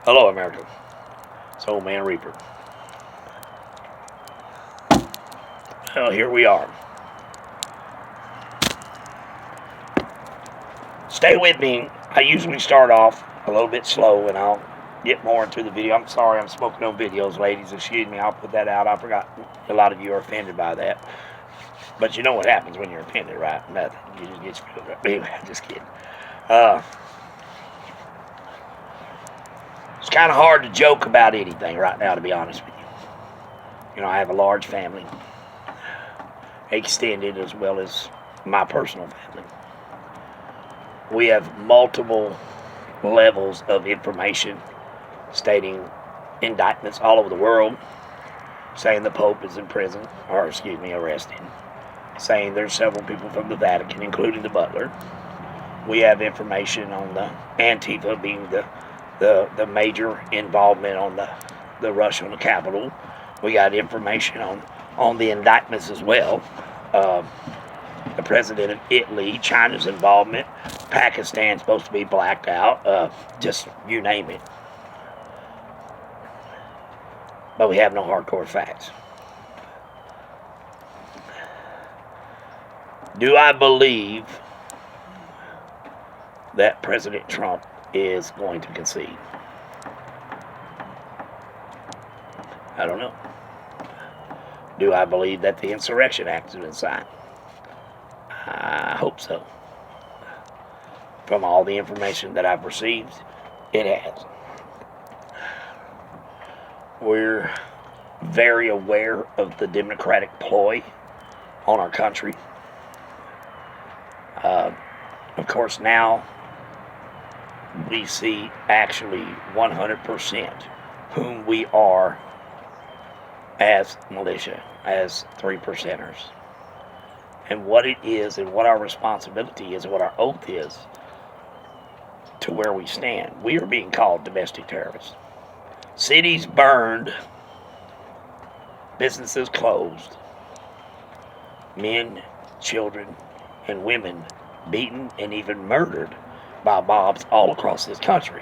Hello, America. It's Old Man Reaper. Well, here we are. Stay with me. I usually start off a little bit slow and I'll get more into the video. I'm sorry I'm smoking on videos, ladies. Excuse me. I'll put that out. I forgot a lot of you are offended by that. But you know what happens when you're offended, right? Nothing. You just get spilled up. Anyway, I'm just kidding. It's kind of hard to joke about anything right now, to be honest with you. You know, I have a large family, extended as well as my personal family. We have multiple levels of information stating indictments all over the world, saying the Pope is in prison, or excuse me, arrested, saying there's several people from the Vatican, including the butler. We have information on the Antifa being the major involvement on the rush on the Capitol. We got information on the indictments as well. The president of Italy, China's involvement, Pakistan's supposed to be blacked out, just you name it. But we have no hardcore facts. Do I believe that President Trump is going to concede? I don't know. Do I believe that the Insurrection Act has been signed? I hope so. From all the information that I've received, it has. We're very aware of the Democratic ploy on our country. Of course, now we see actually 100% whom we are as militia, as 3%ers. And what it is and what our responsibility is and what our oath is to where we stand. We are being called domestic terrorists. Cities burned, businesses closed, men, children, and women beaten and even murdered by mobs all across this country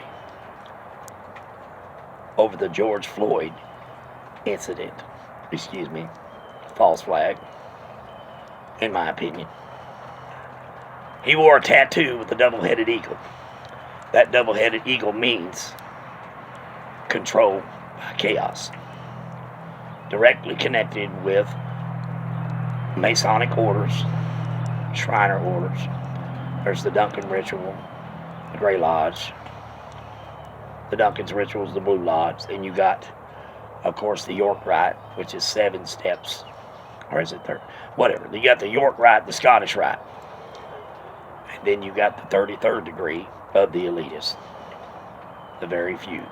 over the George Floyd incident. False flag, in my opinion. He wore a tattoo with a double-headed eagle. That double-headed eagle means control by chaos. Directly connected with Masonic orders, Shriner orders. There's the Duncan Ritual, the Gray Lodge. The Duncan's Ritual is the Blue Lodge. Then you got, of course, the York Rite, which is 7 steps. Or is it 30? Whatever. You got the York Rite, the Scottish Rite. And then you got the 33rd degree of the elitists. The very few.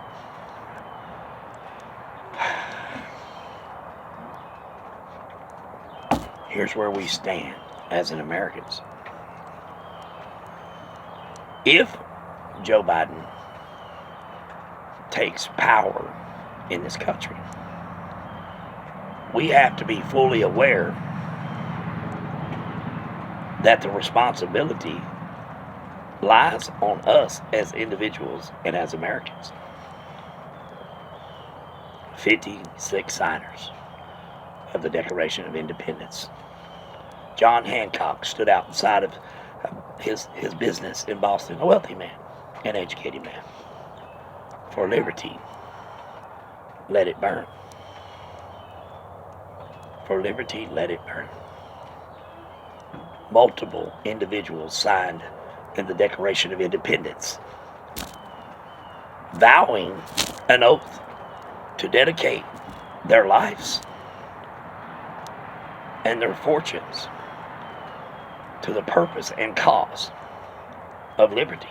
Here's where we stand as an Americans. If Joe Biden takes power in this country, we have to be fully aware that the responsibility lies on us as individuals and as Americans. 56 signers of the Declaration of Independence. John Hancock stood outside of his business in Boston, a wealthy man, an educated man. For liberty, let it burn. For liberty, let it burn. Multiple individuals signed in the Declaration of Independence, vowing an oath to dedicate their lives and their fortunes to the purpose and cause of liberty.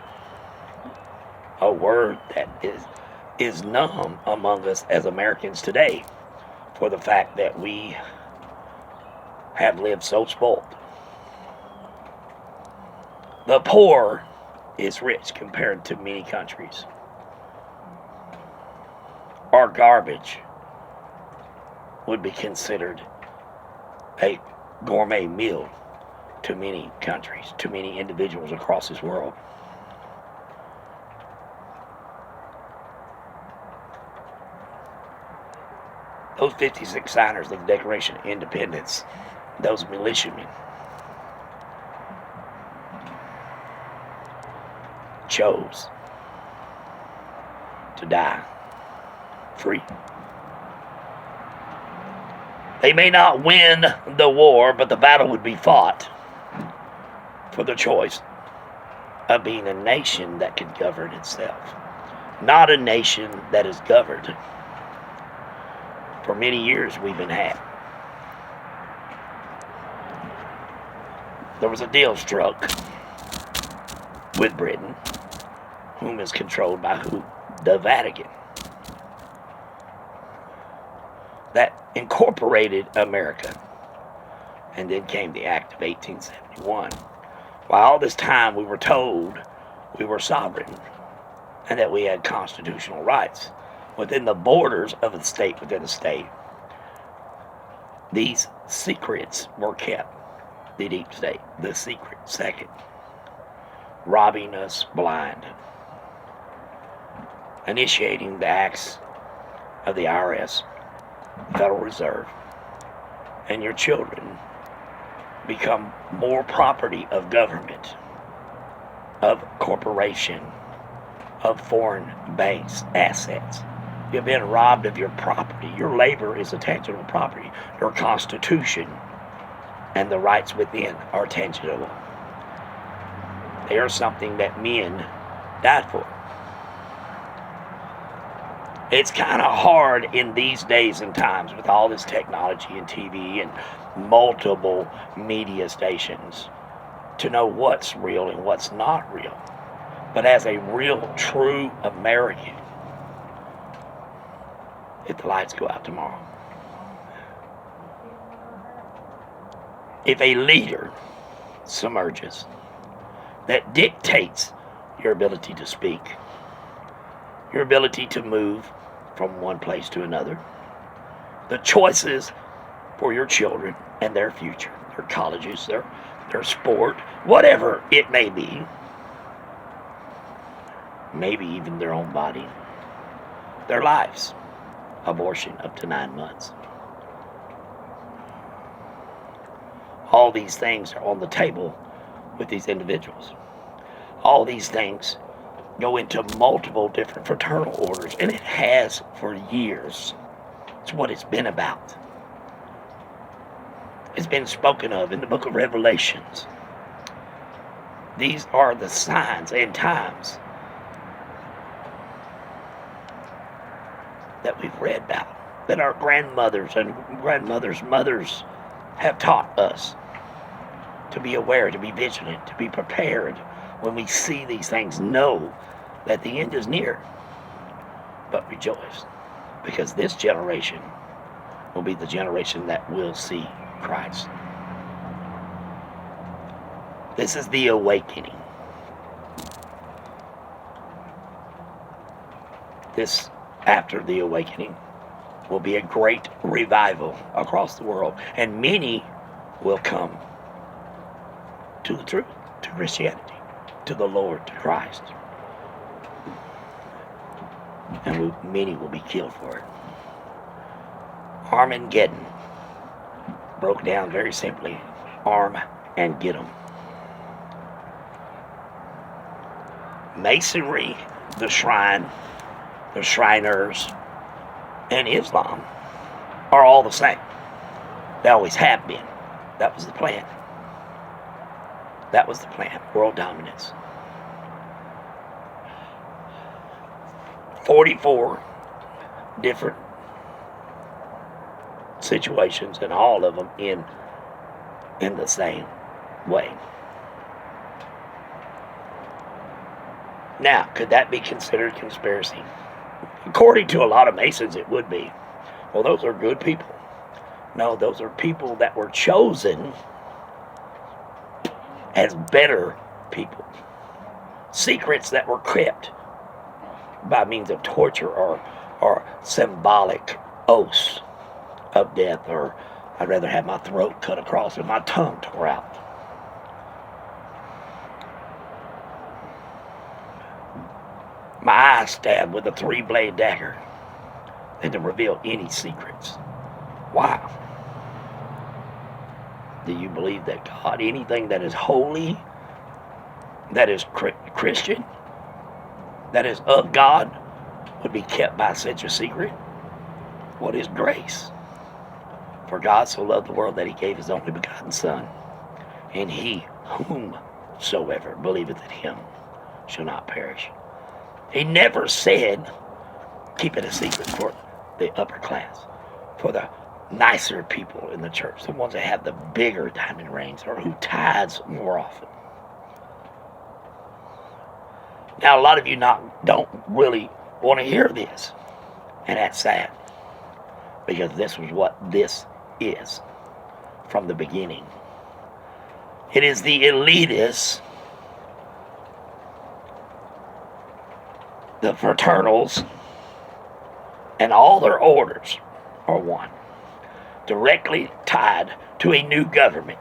A word that is numb among us as Americans today for the fact that we have lived so spoiled. The poor is rich compared to many countries. Our garbage would be considered a gourmet meal to many countries, to many individuals across this world. Those 56 signers of the Declaration of Independence, those militiamen, chose to die free. They may not win the war, but the battle would be fought for the choice of being a nation that could govern itself, not a nation that is governed. For many years we've been had. There was a deal struck with Britain, whom is controlled by who? The Vatican. That incorporated America. And then came the Act of 1871. While all this time we were told we were sovereign and that we had constitutional rights within the borders of the state within the state. These secrets were kept. The deep state, the secret second, robbing us blind, initiating the acts of the IRS, Federal Reserve, and your children become more property of government, of corporation, of foreign banks' assets. You've been robbed of your property. Your labor is a tangible property. Your constitution and the rights within are tangible. They are something that men died for. It's kind of hard in these days and times with all this technology and TV and multiple media stations to know what's real and what's not real. But as a real, true American, if the lights go out tomorrow, if a leader submerges that dictates your ability to speak, your ability to move from one place to another, the choices for your children and their future, their colleges, their sport, whatever it may be, maybe even their own body, their lives, abortion up to 9 months. All these things are on the table with these individuals. All these things go into multiple different fraternal orders, and it has for years. It's what it's been about. It's been spoken of in the book of Revelations. These are the signs and times that we've read about, that our grandmothers and grandmothers' mothers have taught us to be aware, to be vigilant, to be prepared. When we see these things, know that the end is near. But rejoice, because this generation will be the generation that will see Christ. This is the awakening. This, after the awakening, will be a great revival across the world, and many will come to the truth, to Christianity, to the Lord, to Christ. And many will be killed for it. Armageddon broke down very simply. Arm and get 'em. Masonry, the shrine, the Shriners, and Islam are all the same. They always have been. That was the plan. That was the plan. World dominance. 44 different situations, and all of them in the same way. Now, could that be considered conspiracy? According to a lot of Masons, it would be. Well, those are good people. No, those are people that were chosen as better people. Secrets that were kept by means of torture or symbolic oaths of death, or I'd rather have my throat cut across and my tongue tore out. My eyes stabbed with a 3-blade dagger than to reveal any secrets Wow. Do you believe that God, anything that is holy, that is Christian, that is of God, would be kept by such a secret? What is grace? For God so loved the world that he gave his only begotten Son, and he whomsoever believeth in him shall not perish. He never said, keep it a secret for the upper class, for the nicer people in the church, the ones that have the bigger diamond rings or who tithes more often. Now, a lot of you don't really want to hear this, and that's sad, because this was what this is from the beginning. It is the elitists, the fraternals, and all their orders are one, directly tied to a new government.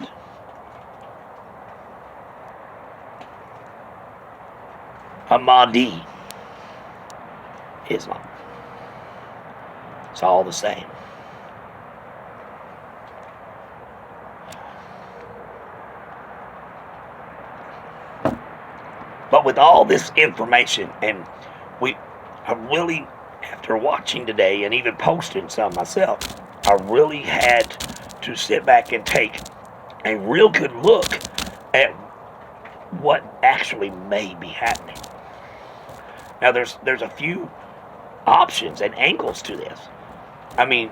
A Mahdi, Islam. It's all the same. But with all this information, and I really, after watching today and even posting some myself, I really had to sit back and take a real good look at what actually may be happening. Now, there's a few options and angles to this. I mean,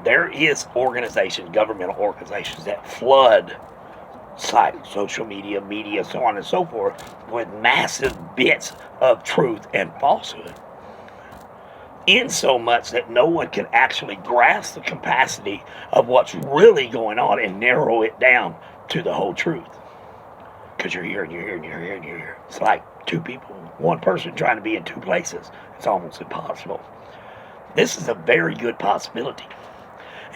there is organizations, governmental organizations, that flood sites, social media, so on and so forth, with massive bits of truth and falsehood. In so much that no one can actually grasp the capacity of what's really going on and narrow it down to the whole truth. Because you're here and you're here and you're here and you're here. It's like two people, one person trying to be in two places. It's almost impossible. This is a very good possibility.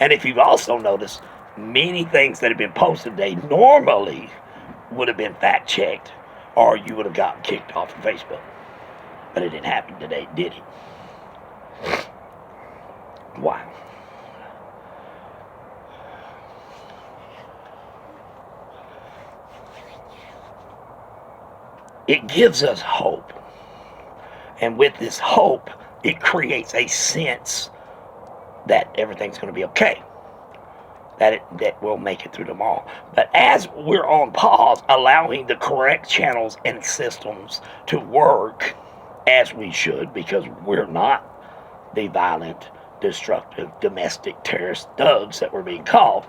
And if you've also noticed, many things that have been posted today normally would have been fact-checked, or you would have gotten kicked off of Facebook. But it didn't happen today, did it? Wow. It gives us hope. And with this hope, it creates a sense that everything's going to be okay. That we'll make it through tomorrow. But as we're on pause, allowing the correct channels and systems to work as we should, because we're not the violent, destructive, domestic terrorist thugs that we're being called,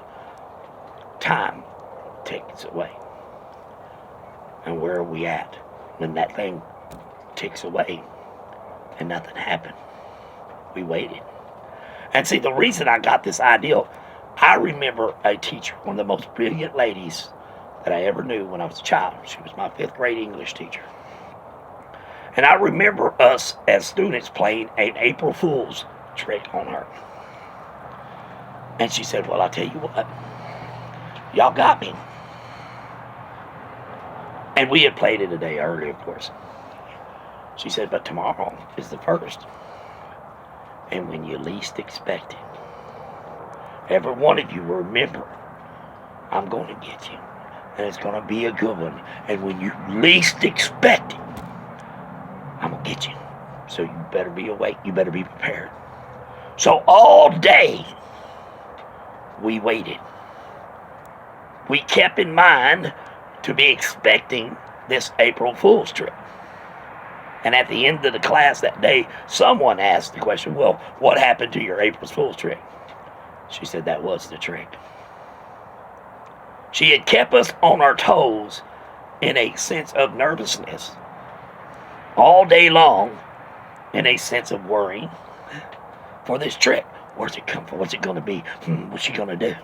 time ticks away. And where are we at when that thing ticks away and nothing happened? We waited. And see, the reason I got this idea, I remember a teacher, one of the most brilliant ladies that I ever knew when I was a child. She was my 5th grade English teacher. And I remember us as students playing an April Fool's trick on her. And she said, well, I'll tell you what, y'all got me. And we had played it a day earlier, of course. She said, but tomorrow is the 1st. And when you least expect it, every one of you remember, I'm going to get you. And it's going to be a good one. And when you least expect it, I'm going to get you. So you better be awake. You better be prepared. So all day, we waited. We kept in mind to be expecting this April Fool's trick. And at the end of the class that day, someone asked the question, well, what happened to your April Fool's trick? She said that was the trick. She had kept us on our toes in a sense of nervousness all day long, in a sense of worrying for this trick. Where's it come from? What's it going to be? What's she going to do?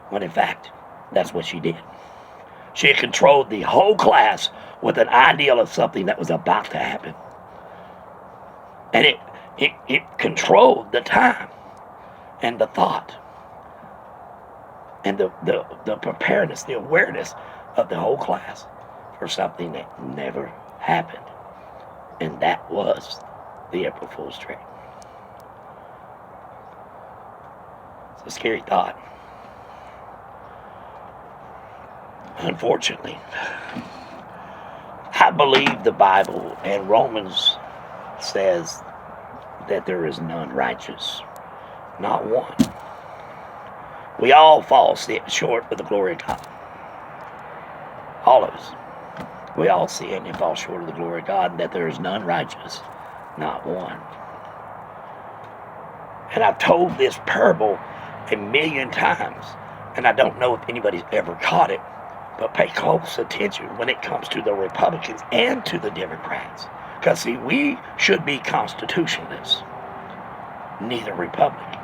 When in fact, that's what she did. She had controlled the whole class with an ideal of something that was about to happen. And it controlled the time and the thought and the preparedness, the awareness of the whole class for something that never happened. And that was the April Fool's trick. a scary thought. Unfortunately, I believe the Bible and Romans says that there is none righteous, not one. We all fall short of the glory of God. All of us. We all sin and fall short of the glory of God, and that there is none righteous, not one. And I've told this parable a million times, and I don't know if anybody's ever caught it, but pay close attention when it comes to the Republicans and to the Democrats. Because, see, we should be constitutionalists. Neither Republican,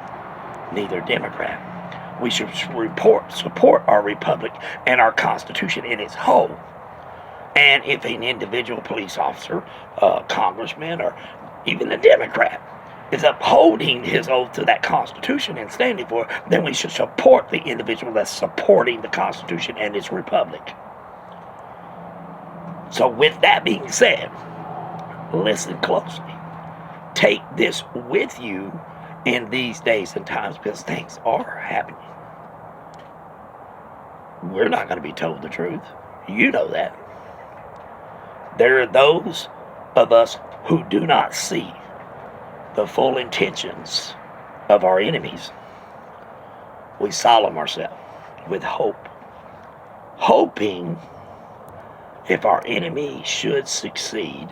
neither Democrat. We should support our Republic and our Constitution in its whole. And if an individual police officer, congressman, or even a Democrat is upholding his oath to that Constitution and standing for it, then we should support the individual that's supporting the Constitution and its Republic. So with that being said, listen closely. Take this with you in these days and times, because things are happening. We're not going to be told the truth. You know that. There are those of us who do not see the full intentions of our enemies. We solemn ourselves with hope, hoping if our enemy should succeed,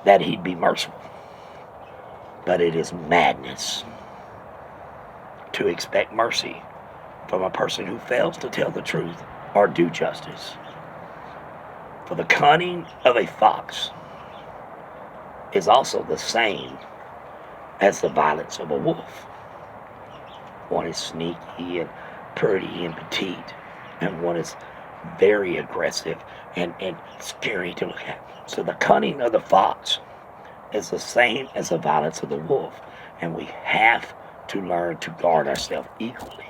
that he'd be merciful. But it is madness to expect mercy from a person who fails to tell the truth or do justice. For the cunning of a fox is also the same as the violence of a wolf. One is sneaky and pretty and petite, and one is very aggressive and scary to look at. So the cunning of the fox is the same as the violence of the wolf, and we have to learn to guard ourselves equally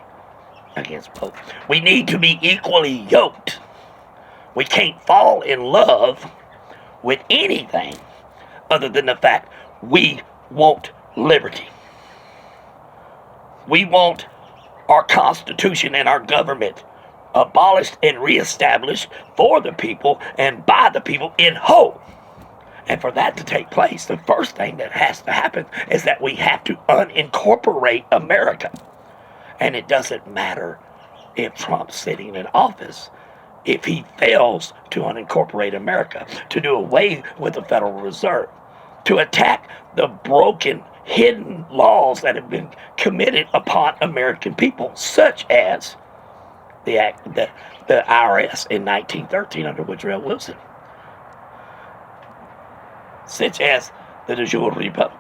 against both. We need to be equally yoked. We can't fall in love with anything other than the fact we want liberty. We want our Constitution and our government abolished and reestablished for the people and by the people in whole. And for that to take place, the first thing that has to happen is that we have to unincorporate America. And it doesn't matter if Trump's sitting in office. If he fails to unincorporate America, to do away with the Federal Reserve, to attack the broken, hidden laws that have been committed upon American people, such as the IRS in 1913 under Woodrow Wilson, such as the de jure republic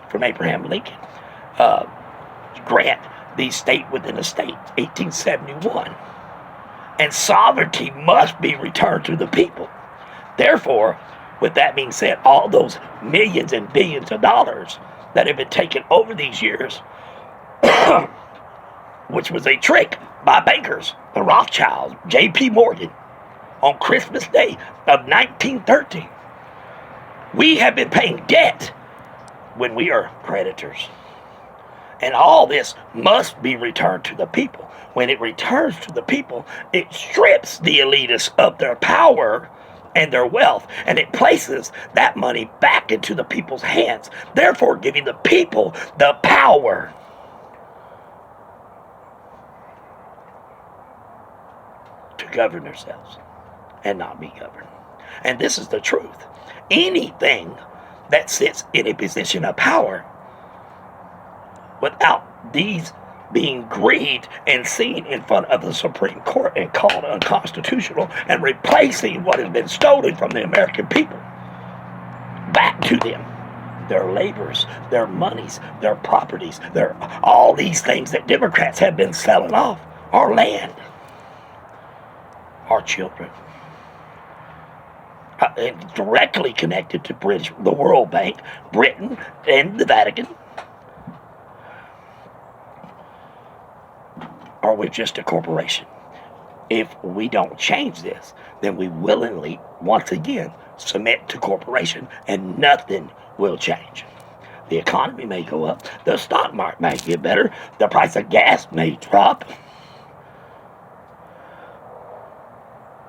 from Abraham Lincoln, grant the state within a state, 1871. And sovereignty must be returned to the people. Therefore, with that being said, all those millions and billions of dollars that have been taken over these years, which was a trick by bankers, the Rothschilds, J.P. Morgan, on Christmas Day of 1913, we have been paying debt when we are creditors. And all this must be returned to the people. When it returns to the people, it strips the elitists of their power and their wealth, and it places that money back into the people's hands, therefore giving the people the power to govern themselves and not be governed. And this is the truth. Anything that sits in a position of power without these being grieved and seen in front of the Supreme Court and called unconstitutional and replacing what has been stolen from the American people back to them, their labors, their monies, their properties, all these things that Democrats have been selling off, our land, our children, and directly connected to the World Bank, Britain, and the Vatican. Or we're just a corporation. If we don't change this, then we willingly, once again, submit to corporation, and nothing will change. The economy may go up. The stock market may get better. The price of gas may drop.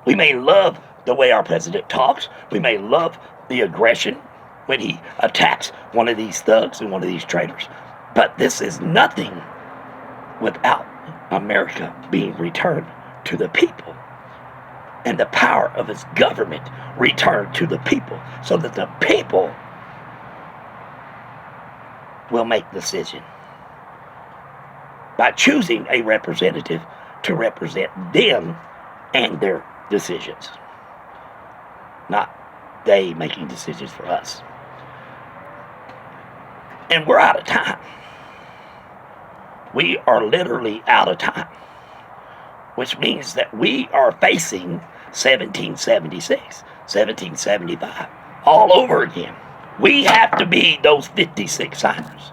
We may love the way our president talks. We may love the aggression when he attacks one of these thugs and one of these traitors. But this is nothing without America being returned to the people and the power of its government returned to the people so that the people will make decision by choosing a representative to represent them and their decisions, not they making decisions for us. And we're out of time. We are literally out of time, which means that we are facing 1776, 1775 all over again. We have to be those 56 signers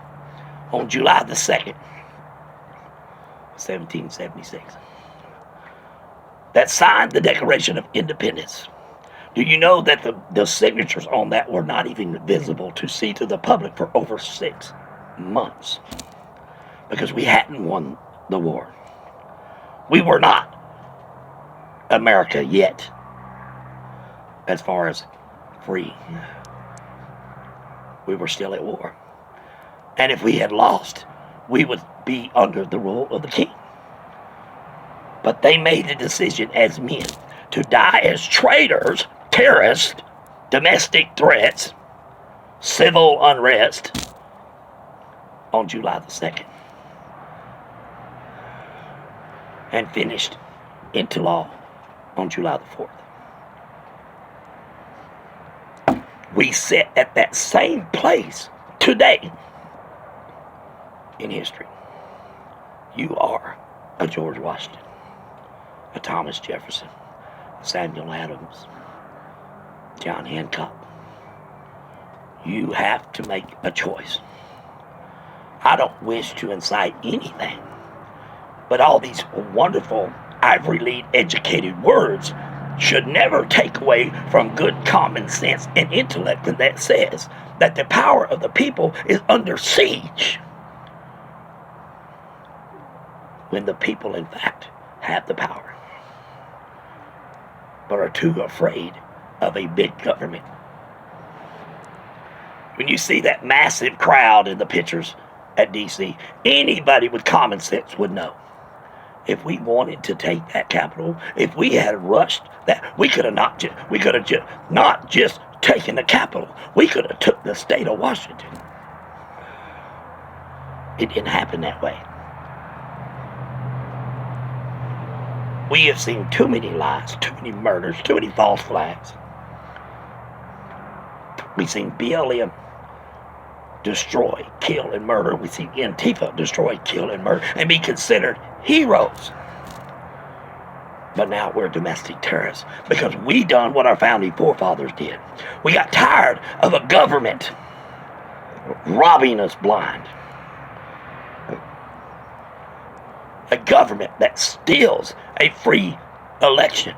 on July the 2nd, 1776, that signed the Declaration of Independence. Do you know that the signatures on that were not even visible to see to the public for over 6 months? Because we hadn't won the war. We were not America yet, as far as free. We were still at war. And if we had lost, we would be under the rule of the king. But they made a decision as men to die as traitors, terrorists, domestic threats, civil unrest on July the 2nd. And finished into law on July the 4th. We sit at that same place today in history. You are a George Washington, a Thomas Jefferson, Samuel Adams, John Hancock. You have to make a choice. I don't wish to incite anything, but all these wonderful Ivory Lead educated words should never take away from good common sense and intellect that says that the power of the people is under siege when the people in fact have the power but are too afraid of a big government. When you see that massive crowd in the pictures at DC, anybody with common sense would know. If we wanted to take that Capitol, if we had rushed that, we could have not just taken the Capitol. We could have took the state of Washington. It didn't happen that way. We have seen too many lies, too many murders, too many false flags. We've seen BLM destroy, kill, and murder. We see Antifa destroy, kill, and murder, and be considered heroes. But now we're domestic terrorists because we done what our founding forefathers did. We got tired of a government robbing us blind. A government that steals a free election.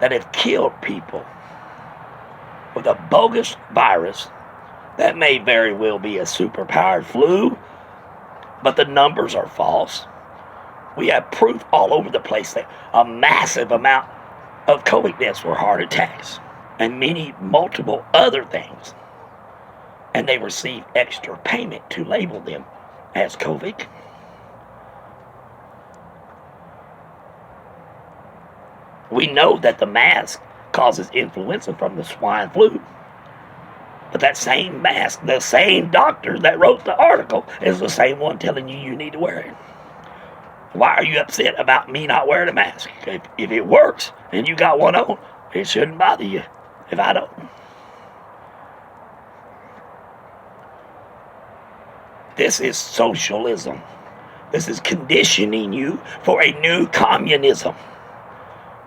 That have killed people with a bogus virus that may very well be a superpowered flu, but the numbers are false. We have proof all over the place that a massive amount of COVID deaths were heart attacks and multiple other things. And they receive extra payment to label them as COVID. We know that the mask causes influenza from the swine flu. But that same mask, the same doctor that wrote the article, is the same one telling you need to wear it. Why are you upset about me not wearing a mask? If it works and you got one on, it shouldn't bother you if I don't. This is socialism. This is conditioning you for a new communism.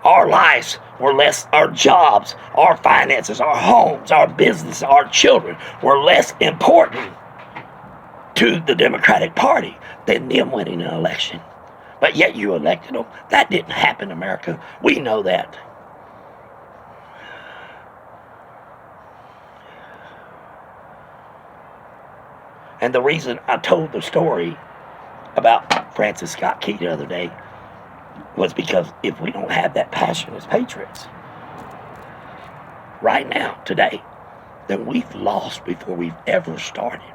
Our lives were less, our jobs, our finances, our homes, our business, our children were less important to the Democratic Party than them winning an election. But yet you elected them. That didn't happen in America. We know that. And the reason I told the story about Francis Scott Key the other day was because if we don't have that passion as patriots right now, today, then we've lost before we've ever started.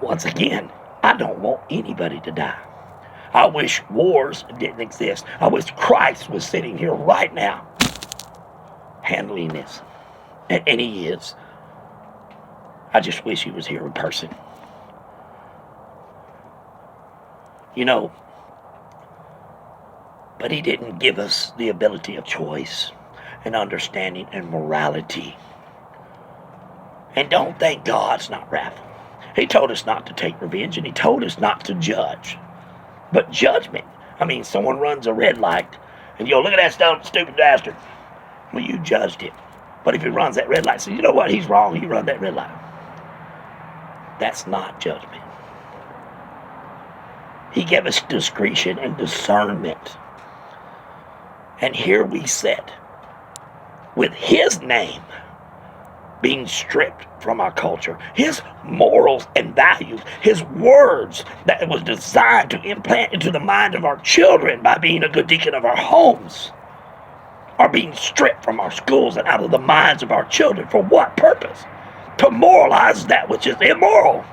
Once again, I don't want anybody to die. I wish wars didn't exist. I wish Christ was sitting here right now handling this. And he is. I just wish he was here in person. You know, but he didn't give us the ability of choice and understanding and morality. And don't think God's not wrathful. He told us not to take revenge, and he told us not to judge. But judgment, I mean, someone runs a red light, and you go, look at that stupid bastard. Well, you judged him. But if he runs that red light, say, you know what, he's wrong, he run that red light. That's not judgment. He gave us discretion and discernment. And here we sit, with his name being stripped from our culture, his morals and values, his words that was designed to implant into the mind of our children by being a good deacon of our homes, are being stripped from our schools and out of the minds of our children. For what purpose? To moralize that which is immoral.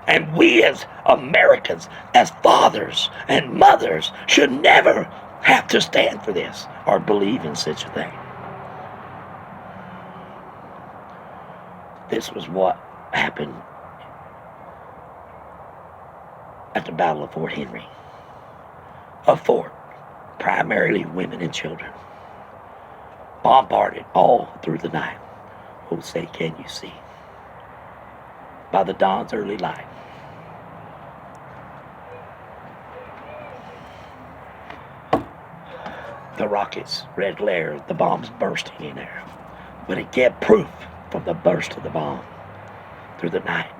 And we as Americans, as fathers and mothers, should never have to stand for this or believe in such a thing. This was what happened at the Battle of Fort Henry. A fort, primarily women and children, bombarded all through the night. Oh, say, can you see? By the dawn's early light. The rockets, red glare, the bombs bursting in there. But it gave proof from the burst of the bomb through the night.